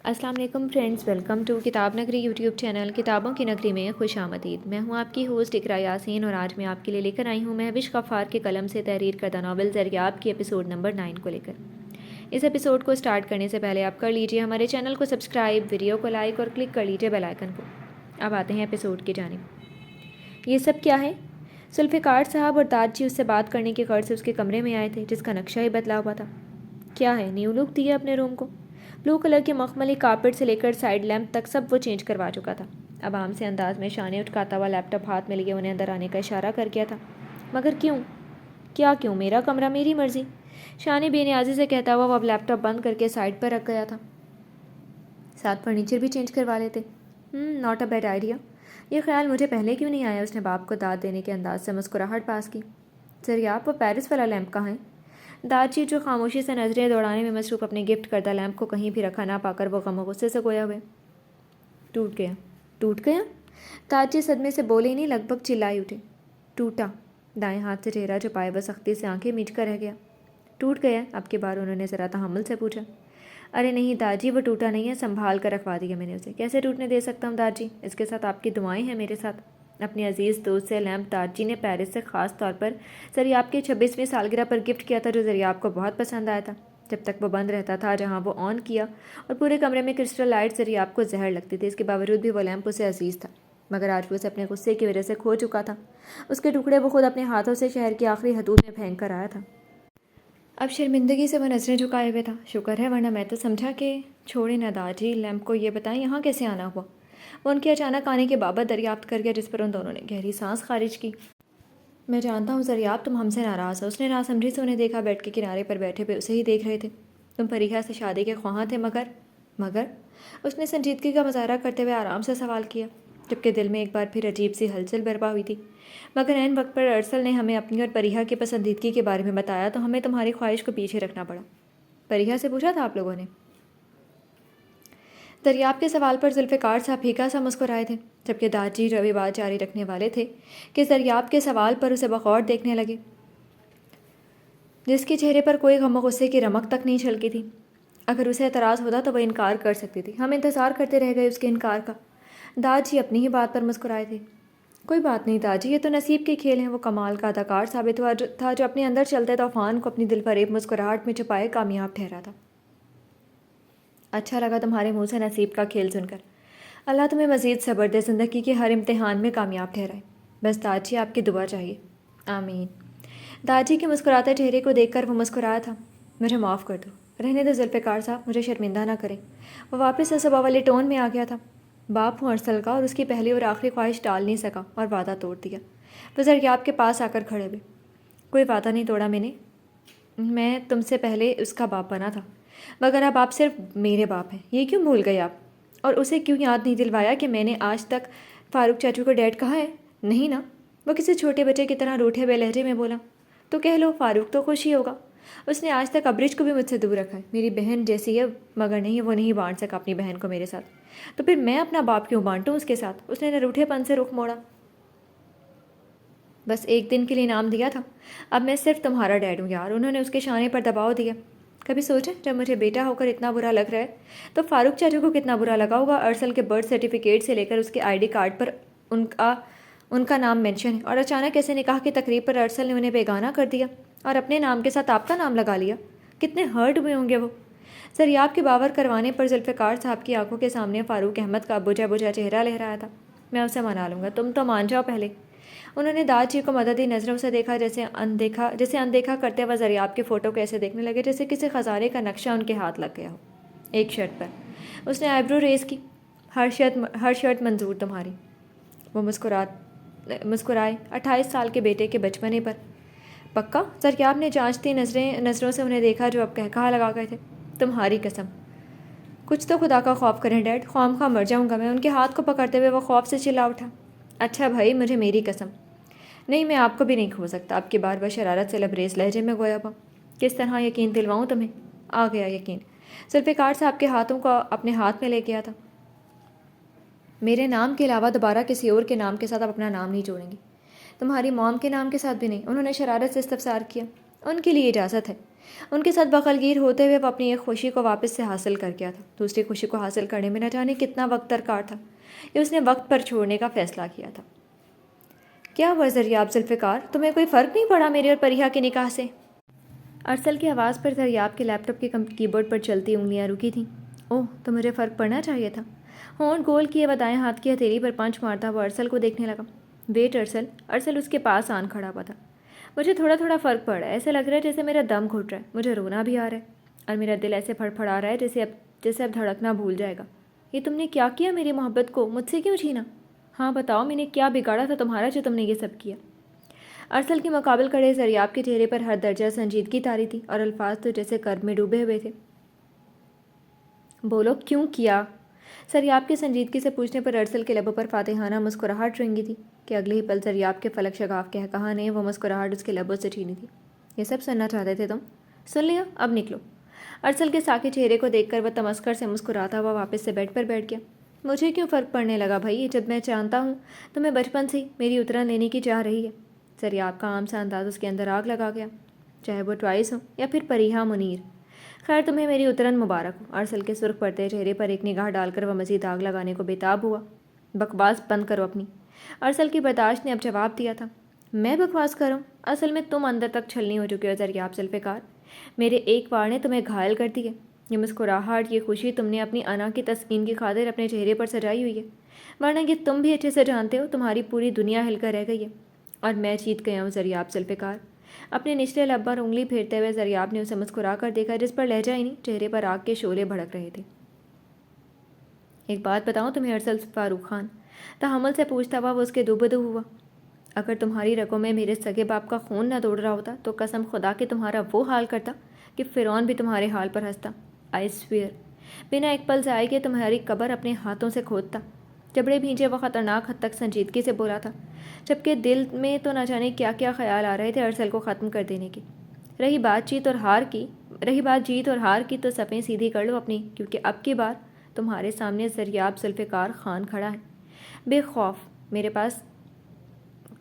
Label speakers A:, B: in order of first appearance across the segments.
A: السلام علیکم friends, welcome to کتاب نگری یوٹیوب چینل کتابوں کی نگری میں خوش آمدید۔ میں ہوں آپ کی ہوسٹ اقرا یاسین اور آج میں آپ کے لیے لے کر آئی ہوں مہوش غفار کے قلم سے تحریر کردہ ناول زریاب کی ایپیسوڈ نمبر 9 کو لے کر۔ اس ایپیسوڈ کو سٹارٹ کرنے سے پہلے آپ کر لیجئے ہمارے چینل کو سبسکرائب، ویڈیو کو لائک اور کلک کر لیجئے بیل آئیکن کو۔ اب آتے ہیں ایپیسوڈ کی جانب۔ یہ سب کیا ہے؟ ذوالفقار صاحب اور داد جی اس سے بات کرنے کی غرض سے اس کے کمرے میں آئے تھے جس کا نقشہ ہی بدلا ہوا تھا۔ کیا ہے، نیو لک دیا اپنے روم کو؟ بلو کلر کے مخملی کارپیٹ سے لے کر سائڈ لیمپ تک سب وہ چینج کروا چکا تھا۔ اب عام سے انداز میں شانے اٹھاتا ہوا لیپ ٹاپ ہاتھ میں لیے انہیں اندر آنے کا اشارہ کر گیا تھا۔ مگر کیوں؟ کیا کیوں؟ میرا کمرہ، میری مرضی، شانے بے نیازی سے کہتا ہوا وہ اب لیپ ٹاپ بند کر کے سائڈ پر رکھ گیا تھا۔ ساتھ فرنیچر بھی چینج کروا لیتے۔ Not a bad idea. یہ خیال مجھے پہلے کیوں نہیں آیا؟ اس نے باپ کو داد دینے کے انداز سے مسکراہٹ پاس کی۔ زریاب، وہ پیرس والا لیمپ کہاں ہے؟ داد جی جو خاموشی سے نظریں دوڑانے میں مصروف اپنے گفٹ کردہ لیمپ کو کہیں بھی رکھا نہ پا کر وہ غم و غصے سے گویا ہوئے۔ ٹوٹ گیا؟ ٹوٹ گیا؟ داد جی صدمے سے بولے نہیں، لگ بھگ چلائی اٹھے۔ ٹوٹا؟ دائیں ہاتھ سے چہرہ چھپائے وہ سختی سے آنکھیں میچ کر رہ گیا۔ ٹوٹ گیا؟ اب کی بار انہوں نے ذرا تحمل سے پوچھا۔ ارے نہیں داد جی، وہ ٹوٹا نہیں ہے، سنبھال کر رکھوا دیا میں نے اسے۔ کیسے ٹوٹنے دے سکتا ہوں داد جی؟ اس کے ساتھ آپ کی دعائیں ہیں میرے ساتھ۔ اپنے عزیز دوست سے لیمپ داد جی نے پیرس سے خاص طور پر زریاب کے 26ویں سالگرہ پر گفٹ کیا تھا، جو زریاب کو بہت پسند آیا تھا۔ جب تک وہ بند رہتا تھا، جہاں وہ آن کیا اور پورے کمرے میں کرسٹل لائٹ زریاب کو زہر لگتی تھی، اس کے باوجود بھی وہ لیمپ اسے عزیز تھا۔ مگر آج وہ اسے اپنے غصے کی وجہ سے کھو چکا تھا۔ اس کے ٹکڑے وہ خود اپنے ہاتھوں سے شہر کی آخری حدود میں پھینک کر آیا تھا۔ اب شرمندگی سے وہ نظریں جھکائے ہوئے تھا۔ شکر ہے، ورنہ میں تو سمجھا کہ چھوڑے نہ داد جی، لیمپ کو یہ بتائیں یہاں کیسے آنا ہوا؟ وہ ان کے اچانک آنے کی بابت دریافت کر گیا، جس پر ان دونوں نے گہری سانس خارج کی۔ میں جانتا ہوں زریاب، تم ہم سے ناراض ہو۔ اس نے ناسمجھی سے انہیں دیکھا، بیڈ کے کنارے پر بیٹھے ہوئے اسے ہی دیکھ رہے تھے۔ تم فریحہ سے شادی کے خواہاں تھے، مگر اس نے سنجیدگی کا مظاہرہ کرتے ہوئے آرام سے سوال کیا، جبکہ دل میں ایک بار پھر عجیب سی ہلچل برپا ہوئی تھی۔ مگر عین وقت پر ارسل نے ہمیں اپنی اور فریحہ کی پسندیدگی کے بارے میں بتایا تو ہمیں تمہاری خواہش کو پیچھے رکھنا پڑا۔ فریحہ سے پوچھا تھا آپ لوگوں نے؟ دریاب کے سوال پر ذوالفقار صاحب پھیکا سا مسکرائے تھے، جبکہ داد جی روی بات جاری رکھنے والے تھے کہ دریاب کے سوال پر اسے بغور دیکھنے لگے، جس کے چہرے پر کوئی غم و غصے کی رمق تک نہیں چھلکی تھی۔ اگر اسے اعتراض ہوتا تو وہ انکار کر سکتی تھی۔ ہم انتظار کرتے رہ گئے اس کے انکار کا۔ داد جی اپنی ہی بات پر مسکرائے تھے۔ کوئی بات نہیں داد جی، یہ تو نصیب کے کھیل ہیں۔ وہ کمال کا اداکار ثابت ہوا تھا جو اپنے اندر چلتے طوفان کو اپنی دل فریب مسکراہٹ میں چھپائے کامیاب ٹھہرا تھا۔ اچھا لگا تمہارے منہ سے نصیب کا کھیل سن کر۔ اللہ تمہیں مزید صبر دے، زندگی کے ہر امتحان میں کامیاب ٹھہرائے۔ بس داد جی، آپ کی دعا چاہیے۔ آمین۔ داد جی کے مسکراتے چہرے کو دیکھ کر وہ مسکرایا تھا۔ مجھے معاف کر دو۔ رہنے دو ذوالفقار صاحب، مجھے شرمندہ نہ کریں۔ وہ واپس صبح والے ٹون میں آ گیا تھا۔ باپ ہوں ارسل کا، اور اس کی پہلی اور آخری خواہش ٹال نہیں سکا اور وعدہ توڑ دیا۔ وہ زریاب کے پاس آ کر کھڑے ہوئے۔ کوئی وعدہ نہیں توڑا میں نے۔ میں تم سے پہلے اس کا باپ بنا تھا، مگر اب آپ صرف میرے باپ ہیں۔ یہ کیوں بھول گئے آپ؟ اور اسے کیوں یاد نہیں دلوایا کہ میں نے آج تک فاروق چاچو کو ڈیڈ کہا ہے؟ نہیں نا؟ وہ کسی چھوٹے بچے کی طرح روٹھے ہوئے لہجے میں بولا۔ تو کہہ لو، فاروق تو خوش ہی ہوگا۔ اس نے آج تک ابرج کو بھی مجھ سے دور رکھا ہے۔ میری بہن جیسی ہے، مگر نہیں، وہ نہیں بانٹ سکا اپنی بہن کو میرے ساتھ۔ تو پھر میں اپنا باپ کیوں بانٹوں اس کے ساتھ؟ اس نے روٹھے پن سے رخ موڑا۔ بس ایک دن کے لیے انعام دیا تھا۔ اب میں صرف تمہارا ڈیڈ ہوں یار۔ انہوں نے اس کے شانے پر دباؤ دیا۔ کبھی سوچیں، جب مجھے بیٹا ہو کر اتنا برا لگ رہا ہے تو فاروق چاچو کو کتنا برا لگا ہوگا؟ ارسل کے برتھ سرٹیفکیٹ سے لے کر اس کے ID کارڈ پر ان کا نام مینشن ہے، اور اچانک ایسے نکاح کی تقریب پر ارسل نے انہیں بیگانہ کر دیا اور اپنے نام کے ساتھ آپ کا نام لگا لیا۔ کتنے ہرٹ ہوئے ہوں گے وہ۔ زریاب کے باور کروانے پر ذوالفقار صاحب کی آنکھوں کے سامنے فاروق احمد کا بجھا بجھا چہرہ لہرایا تھا۔ میں اسے منا لوں گا، تم تو مان جاؤ پہلے۔ انہوں نے داد جی کو مددی نظروں سے دیکھا، جیسے اندیکھا کرتے ہوئے زریاب کے فوٹو کو ایسے دیکھنے لگے جیسے کسی خزانے کا نقشہ ان کے ہاتھ لگ گیا ہو۔ ایک شرط پر۔ اس نے آئیبرو ریز کی۔ ہر شرط منظور تمہاری۔ وہ مسکرائے۔ 28 سال کے بیٹے کے بچپنے پر۔ پکا؟ زریاب نے جانچتی نظروں سے انہیں دیکھا جو اب کہا لگا گئے تھے۔ تمہاری قسم۔ کچھ تو خدا کا خوف کریں ڈیڈ، خواہ مر جاؤں گا میں۔ ان کے ہاتھ کو پکڑتے ہوئے وہ خوف سے چلا اٹھا۔ اچھا بھائی، مجھے میری قسم۔ نہیں، میں آپ کو بھی نہیں کھو سکتا۔ اب کی بار وہ شرارت سے لبریز لہجے میں گویا ہوا۔ کس طرح یقین دلواؤں تمہیں؟ آ گیا یقین۔ ذوالفقار صاحب کے ہاتھوں کو اپنے ہاتھ میں لے گیا تھا۔ میرے نام کے علاوہ دوبارہ کسی اور کے نام کے ساتھ آپ اپنا نام نہیں جوڑیں گی۔ تمہاری موم کے نام کے ساتھ بھی نہیں؟ انہوں نے شرارت سے استفسار کیا۔ ان کے لیے اجازت ہے۔ ان کے ساتھ بخلگیر ہوتے ہوئے وہ اپنی ایک خوشی کو واپس سے حاصل کر گیا تھا، دوسری خوشی کو حاصل کرنے میں نہ جانے کتنا وقت درکار تھا، یہ اس نے وقت پر چھوڑنے کا فیصلہ کیا تھا۔ کیا ہوا زریاب ذوالفقار، تمہیں کوئی فرق نہیں پڑا میری اور پریحہ کے نکاح سے؟ ارسل کی آواز پر زریاب کے لیپ ٹاپ کے کی بورڈ پر چلتی انگلیاں رکی تھیں۔ اوہ، تو مجھے فرق پڑنا چاہیے تھا۔ ہونٹ گول کیے وہ دائیں ہاتھ کی ہتھیلی پر پنچ مارتا وہ ارسل کو دیکھنے لگا۔ ویٹ ارسل، ارسل اس کے پاس آن کھڑا ہوا تھا۔ مجھے تھوڑا تھوڑا فرق پڑ رہا ہے، ایسے لگ رہا ہے جیسے میرا دم گھٹ رہا ہے، مجھے رونا بھی آ رہا ہے اور میرا دل ایسے پھڑ پھڑا رہا ہے جیسے اب دھڑکنا بھول جائے گا۔ یہ تم نے کیا کیا میری محبت کو مجھ سے کیوں چھینا؟ ہاں بتاؤ، میں نے کیا بگاڑا تھا تمہارا جو تم نے یہ سب کیا؟ ارسل کے مقابل کھڑے زریاب کے چہرے پر ہر درجہ سنجیدگی طاری تھی اور الفاظ تو جیسے کرب میں ڈوبے ہوئے تھے۔ بولو کیوں کیا؟ زریاب کی سنجیدگی سے پوچھنے پر ارسل کے لبوں پر فاتحانہ مسکراہٹ رنگی تھی کہ اگلے ہی پل زریاب کے فلک شگاف کے کہا نے وہ مسکراہٹ اس کے لبوں سے چھینی تھی۔ یہ سب سننا چاہتے تھے تم؟ سن لیا، اب نکلو۔ ارسل کے ساکت چہرے کو دیکھ کر وہ تمسخر سے مسکراتا ہوا واپس سے بیڈ پر بیٹھ گیا۔ مجھے کیوں فرق پڑنے لگا بھائی، جب میں جانتا ہوں تمہیں بچپن سے ہی میری اترن لینے کی چاہ رہی ہے۔ زریاب کا عام سا انداز اس کے اندر آگ لگا گیا، چاہے وہ ٹوائس ہو یا پھر پریحہ منیر۔ خیر تمہیں میری اترن مبارک ہو۔ ارسل کے سرخ پڑتے چہرے پر ایک نگاہ ڈال کر وہ مزید آگ لگانے کو بےتاب ہوا۔ بکواس بند کرو اپنی۔ ارسل کی برداشت نے اب جواب دیا تھا۔ میں بکواس کروں؟ اصل میں تم اندر تک چھلنی ہو چکی ہو زریاب ذوالفقار، میرے ایک وار نے تمہیں گھائل کر دی ہے۔ یہ مسکراہٹ، یہ خوشی تم نے اپنی انا کی تسکین کی خاطر اپنے چہرے پر سجائی ہوئی ہے، ورنہ یہ تم بھی اچھے سے جانتے ہو تمہاری پوری دنیا ہل کر رہ گئی ہے اور میں جیت گیا ہوں زریاب ذوالفقار۔ اپنے نچلے لب پر انگلی پھیرتے ہوئے زریاب نے اسے مسکرا کر دیکھا جس پر لہجہ ہی نہیں، چہرے پر آگ کے شعلے بھڑک رہے تھے۔ ایک بات بتاؤں تمہیں ارسل فاروق خان، تحمل سے پوچھتا ہوا وہ اس کے دوبدو ہوا، اگر تمہاری رگوں میں میرے سگے باپ کا خون نہ دوڑ رہا ہوتا تو قسم خدا کہ تمہارا وہ حال کرتا کہ فرعون بھی تمہارے حال پر ہنستا۔ آئی سویئر، بنا ایک پل ضائع کیے تمہاری قبر اپنے ہاتھوں سے کھودتا۔ جبڑے بھینجے وہ خطرناک حد تک سنجیدگی سے بولا تھا، جبکہ دل میں تو نہ جانے کیا کیا خیال آ رہے تھے ارسل کو ختم کر دینے کے۔ رہی بات جیت اور ہار کی تو صفیں سیدھی کر لو اپنی، کیونکہ اب کی بار تمہارے سامنے زریاب ذوالفقار خان کھڑا ہے بے خوف۔ میرے پاس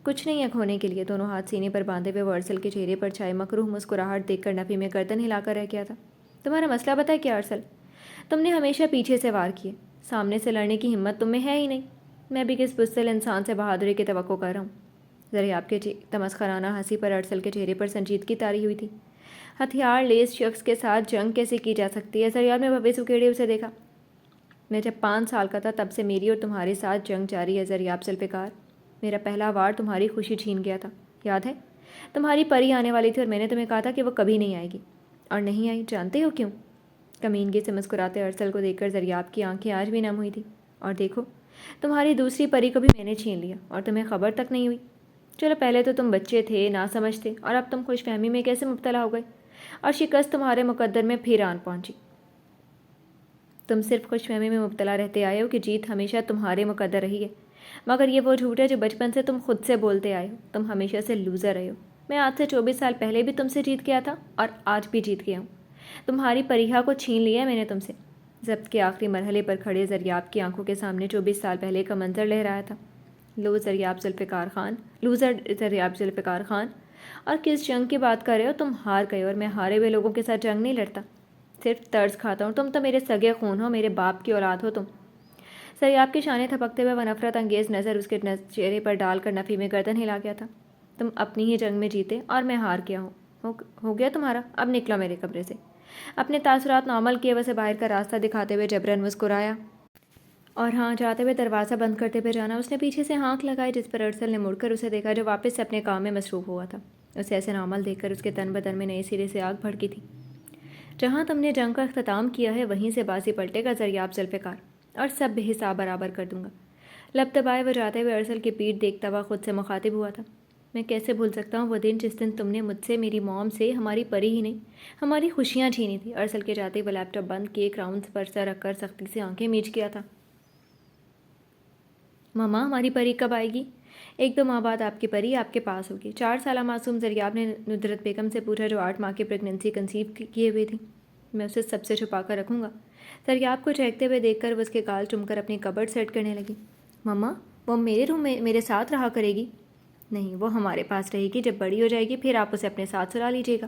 A: کچھ نہیں ہے کھونے کے لیے۔ دونوں ہاتھ سینے پر باندھے ہوئے وہ ارسل کے چہرے پر چھائے مکروہ مسکراہٹ دیکھ کر نفی میں گردن ہلا کر رہ گیا تھا۔ تمہارا مسئلہ بتائے کیا ارسل؟ تم نے ہمیشہ پیچھے سے وار کیے، سامنے سے لڑنے کی ہمت تم میں ہے ہی نہیں۔ میں بھی کس بزدل انسان سے بہادری کی توقع کر رہا ہوں؟ زریاب کے تمسخرانہ ہنسی پر ارسل کے چہرے پر سنجیدگی طاری ہوئی تھی۔ ہتھیار لیس شخص کے ساتھ جنگ کیسے کی جا سکتی ہے؟ زریاب نے بھوے سکیڑے اسے دیکھا۔ میں جب 5 سال کا تھا تب سے میری اور تمہارے ساتھ جنگ جاری ہے زریاب ذوالفقار۔ میرا پہلا وار تمہاری خوشی چھین گیا تھا، یاد ہے؟ تمہاری پری آنے والی تھی اور میں نے تمہیں کہا تھا کہ وہ کبھی نہیں آئے گی، اور نہیں آئی۔ جانتے ہو کیوں؟ کمینگی سے مسکراتے ارسل کو دیکھ کر زریاب کی آنکھیں آج بھی نم ہوئی تھی۔ اور دیکھو، تمہاری دوسری پری کو بھی میں نے چھین لیا اور تمہیں خبر تک نہیں ہوئی۔ چلو پہلے تو تم بچے تھے، نہ سمجھ تھے، اور اب تم خوش فہمی میں کیسے مبتلا ہو گئے اور شکست تمہارے مقدر میں پھر آن پہنچی۔ تم صرف خوش فہمی میں مبتلا رہتے آئے ہو کہ جیت ہمیشہ تمہارے مقدر رہی ہے، مگر یہ وہ جھوٹ ہے جو بچپن سے تم خود سے بولتے آئے ہو۔ تم ہمیشہ سے لوزر رہے ہو۔ میں آج سے 24 سال پہلے بھی تم سے جیت گیا تھا اور آج بھی جیت گیا ہوں۔ تمہاری پریحہ کو چھین لیا ہے میں نے تم سے۔ ضبط کے آخری مرحلے پر کھڑے زریاب کی آنکھوں کے سامنے 24 سال پہلے کا منظر لہرایا تھا۔ لوزر زریاب ذوالفقار خان، اور کس جنگ کی بات کر رہے ہو؟ تم ہار گئے اور میں ہارے ہوئے لوگوں کے ساتھ جنگ نہیں لڑتا، صرف طرز کھاتا ہوں۔ تم تو میرے سگے خون ہو، میرے باپ کی اولاد ہو تم۔ زریاب کی شانے تھپکتے ہوئے وہ نفرت انگیز نظر اس کے چہرے پر ڈال کر نفی میں گردن ہلا گیا تھا۔ تم اپنی ہی جنگ میں جیتے اور میں ہار گیا ہوں۔ ہو گیا تمہارا، اب نکلو میرے کمرے سے۔ اپنے تاثرات نارمل کیے اسے باہر کا راستہ دکھاتے ہوئے جبرن مسکرایا، اور ہاں جاتے ہوئے دروازہ بند کرتے ہوئے جانا۔ اس نے پیچھے سے ہانک لگائی جس پر ارسل نے مڑ کر اسے دیکھا جو واپس سے اپنے کام میں مصروف ہوا تھا۔ اسے ایسے نارمل دیکھ کر اس کے تن بدن میں نئے سرے سے آگ بھڑکی تھی۔ جہاں تم نے جنگ کا اختتام کیا ہے وہیں سے بازی پلٹے گا زریاب ذوالفقار، اور سب بے حساب برابر کر دوں گا۔ لب دبائے وہ جاتے ہوئے ارسل کی پیٹھ دیکھتا ہوا خود سے مخاطب ہوا تھا۔ میں کیسے بھول سکتا ہوں وہ دن جس دن تم نے مجھ سے، میری موم سے، ہماری پری ہی نہیں ہماری خوشیاں چھینی تھی۔ ارسل کے جاتے وہ لیپ ٹاپ بند کیے کراؤنس پر سر رکھ کر سختی سے آنکھیں میچ کیا تھا۔ ماما، ہماری پری کب آئے گی؟ 1-2 ماہ بعد آپ کی پری آپ کے پاس ہوگی۔ 4 سالہ معصوم زریاب نے ندرت بیگم سے پوچھا جو 8 ماہ کی پریگننسی کنسیو کیے ہوئے تھی۔ میں اسے سب سے چھپا کر رکھوں گا۔ زریاب کو چہکتے ہوئے دیکھ کر وہ اس کے گال چوم کر اپنی کبرڈ سیٹ کرنے لگی۔ ماما، وہ میرے روم میں میرے ساتھ رہا کرے گی؟ نہیں، وہ ہمارے پاس رہے گی، جب بڑی ہو جائے گی پھر آپ اسے اپنے ساتھ سلا لیجیے گا۔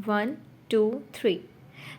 A: 1 2 3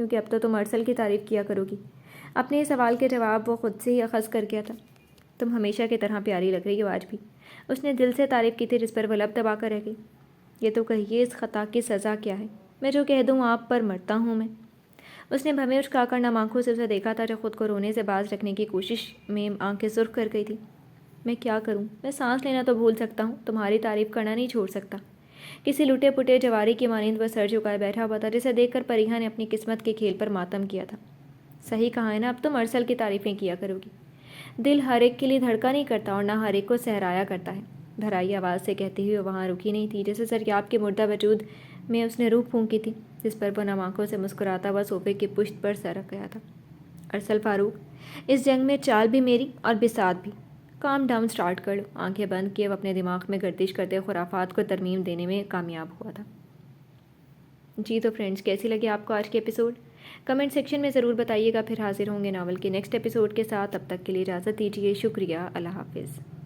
A: کیونکہ اب تو تم ارسل کی تعریف کیا کرو گی۔ اپنے سوال کے جواب وہ خود سے ہی اخذ کر گیا تھا۔ تم ہمیشہ کی طرح پیاری لگ رہی ہو آج بھی۔ اس نے دل سے تعریف کی تھی جس پر وہ لب دبا کر رہ گئی۔ یہ تو کہیے اس خطا کی سزا کیا ہے؟ میں جو کہہ دوں آپ پر مرتا ہوں میں۔ اس نے بھویں اچکا کر نم آنکھوں سے اسے دیکھا تھا جو خود کو رونے سے باز رکھنے کی کوشش میں آنکھیں سرخ کر گئی تھی۔ میں کیا کروں؟ میں سانس لینا تو بھول سکتا ہوں، تمہاری تعریف کرنا نہیں چھوڑ سکتا۔ کسی لٹے پٹے جواری کی مانند وہ سر جھکائے بیٹھا ہوا تھا جسے دیکھ کر پریحا نے اپنی قسمت کے کھیل پر ماتم کیا تھا۔ صحیح کہا ہے نا، اب تم ارسل کی تعریفیں کیا کرو گی۔ دل ہر ایک کے لیے دھڑکا نہیں کرتا اور نہ ہر ایک کو سہرایا کرتا ہے۔ دھرائی آواز سے کہتی ہوئی وہ وہاں رکی نہیں تھی جیسے سریاب کے مردہ وجود میں اس نے روح پھونکی تھی، جس پر وہ نم آنکھوں سے مسکراتا ہوا صوفے کی پشت پر سر رکھ گیا تھا۔ ارسل فاروق، اس جنگ میں چال بھی میری اور بساط بھی۔ کام ڈاؤن سٹارٹ کر لو۔ آنکھیں بند کیے وہ اپنے دماغ میں گردش کرتے خرافات کو ترمیم دینے میں کامیاب ہوا تھا۔ جی تو فرینڈز، کیسی لگی آپ کو آج کے ایپیسوڈ؟ کمنٹ سیکشن میں ضرور بتائیے گا۔ پھر حاضر ہوں گے ناول کے نیکسٹ ایپیسوڈ کے ساتھ۔ تب تک کے لیے اجازت دیجیے۔ شکریہ۔ اللہ حافظ۔